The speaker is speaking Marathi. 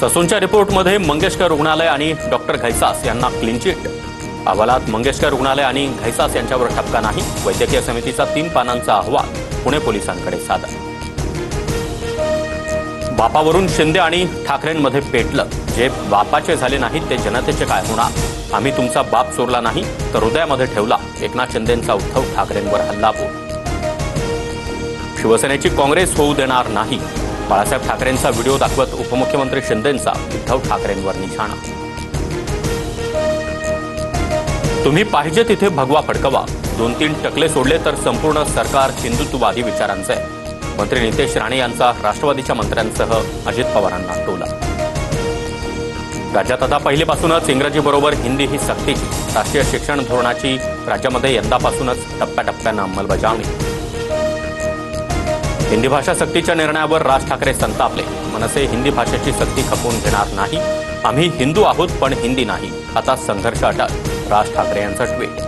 ससूनच्या रिपोर्टमध्ये मंगेशकर रुग्णालय आणि डॉक्टर घैसास यांना क्लीन चिट। अहवालात मंगेशकर रुग्णालय आणि घैसास यांच्यावर ठपका नाही। वैद्यकीय समितीचा 3 पानांचा अहवाल पुणे पोलिसांकडे सादर। बापावरून शिंदे आणि ठाकरेंमध्ये पेटलं। जे बापाचे झाले नाहीत ते जनतेचे काय होणार? आम्ही तुमचा बाप चोरला नाही तर हृदयामध्ये ठेवला। एकनाथ शिंदेंचा उद्धव ठाकरेंवर हल्लाबोल। शिवसेनेची काँग्रेस होऊ देणार नाही। बाळासाहेब ठाकरेंचा व्हिडिओ दाखवत उपमुख्यमंत्री शिंदेंचा उद्धव ठाकरेंवर निशाणा। तुम्ही पाहिजे तिथे भगवा फडकवा। 2-3 टकले सोडले तर संपूर्ण सरकार हिंदुत्ववादी विचारांचे आहे। मंत्री नितेश राणे यांचा राष्ट्रवादीच्या मंत्र्यांसह अजित पवारांना टोला। राज्यात आता पहिलीपासूनच इंग्रजीबरोबर हिंदी ही सक्तीची। राष्ट्रीय शिक्षण धोरणाची राज्यामध्ये यंदापासूनच टप्प्याटप्प्यानं अंमलबजावणी। हिंदी भाषा सक्तीच्या निर्णयावर राज ठाकरे संतापले। मनसे हिंदी भाषेची सक्ती खपवून घेणार नाही। आम्ही हिंदू आहोत पण हिंदी नाही। आता संघर्ष अटळ। राज ठाकरे यांचं ट्विट।